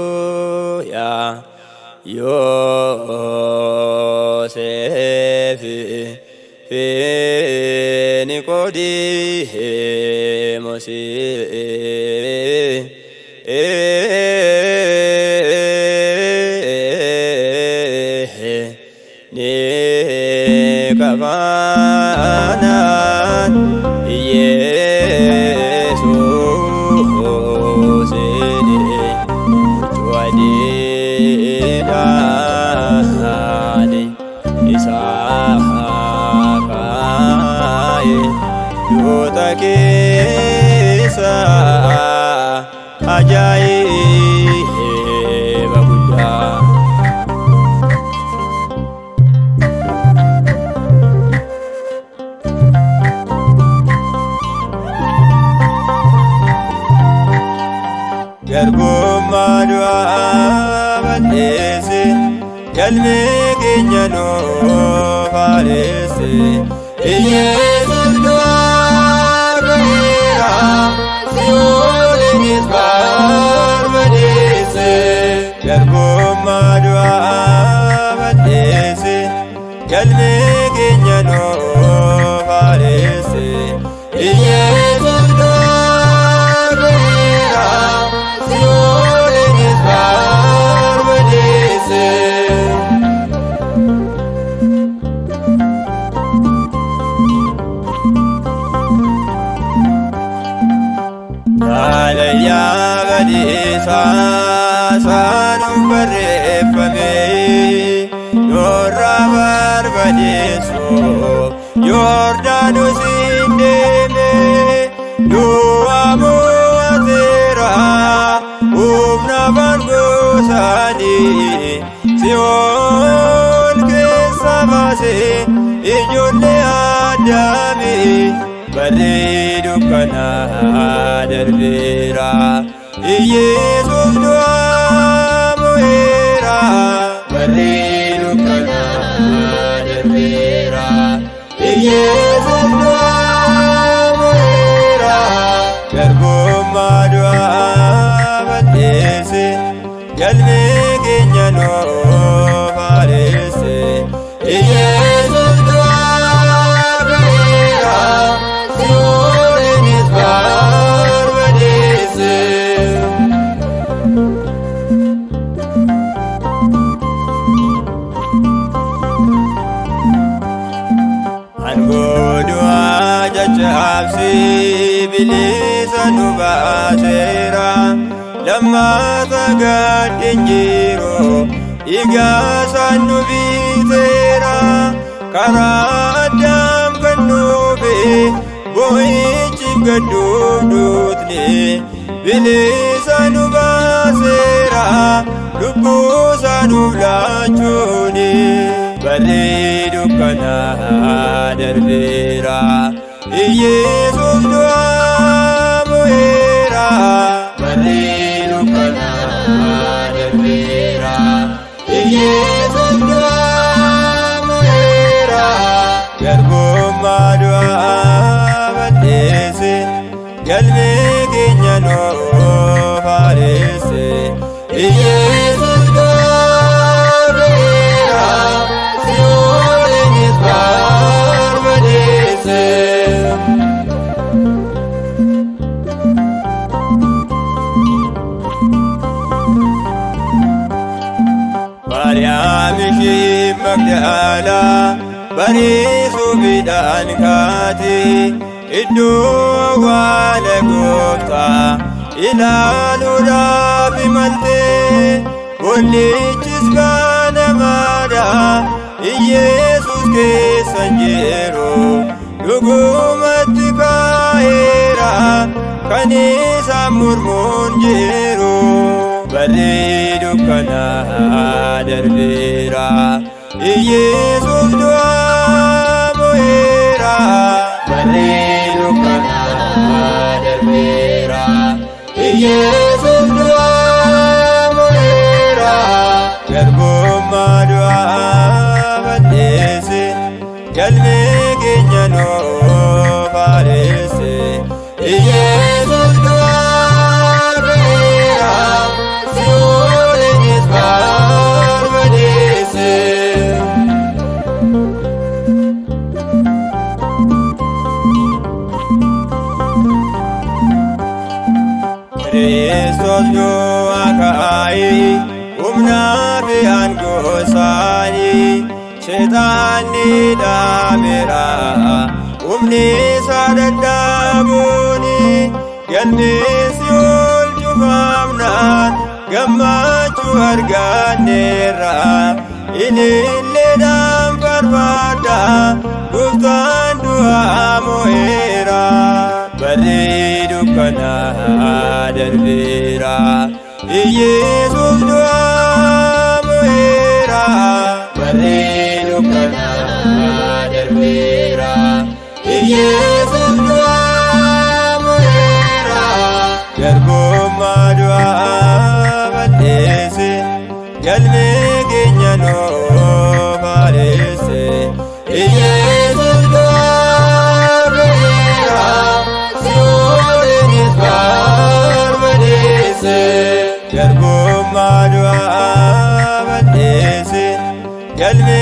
Hallelujah, Yosef Nicodemus Nikabanan Yesus Juadidani Isakai Duta Kisa Ajaiba Buddha Garbumma du'a badheesse galme keenya nuu faareesse Yesuus du'a ga'eera Si'oolinis barbadeesse Garbumma du'a badheesse galme keenya nuu faareesse Yesuus du'a ga'eera Si'oolinis barbadeesse Haallayyaa badiisaa saanuuf barreeffame Yoorraa barbadeessuuf Yordaanos hin deeme Du'a mo'ateera humna bargoosaanii Si'ool keessa baase ijoollee Addaamii Barri dukkanaa darbeera Yesuus du'a mo'eera Barri dukkanaa darbeera Yesuus du'a mo'eera Garbumma du'a badheesse galme keenya nuu faareesse Yesuus du'a ga'eera Si'oolinis barbadeesse Angoo du'a caccabsee bilisa nu baaseera Lammaata gaadden jiru dhiigasaan nu biteera karaa Addaam kan dhufe boo'ichiif gadduuf duutne bilisa nu baaseera lubbuusaa nuuf laachuuni barri dukkanaa darbeera Yesuus du'a mo'eera barri dukkanaa darbeera Yesuus du'a mo'eera Garbumma du'a badheesse galme keenya nuu faareesse Yesuus du'a ga'eera Si'oolinis barbadeesse Maariyaam ishee Magdaalaa bariisuu midhaan kaate iddoo awwaala Gooftaa ilaaluudhaaf imalte Boollichis banamaadha Yesuus keessan jiru dhugumatti kaa'eera kan isaan mormuun jiru barri dukkanaa darbeera Yesuus du'a mo'eera barri dukkanaa darbeera Yesuus du'a mo'eera Garbumma du'a badheesse galme keenya nuu faareesse Kiristoos du'aa ka'ee humnaa fi aangoo isaanii Seexaanni dhaameera humni isaa dadhabuuni galmeessi ol cufaamnaan gammachuu arganneerra ililleedhaan farfadha Gooftaan du'aa mo'eera barri dukkanaa darbeera Yesuus du'aa mo'eera barri dukkanaa darbeera Yesuus du'aa mo'eera garbummaa du'aa balleesse galmee keenya nuuf haaresse Yesuus du'aa mo'eera Si'oolinis barbadeesse garbummaa du'aa balleesse galmee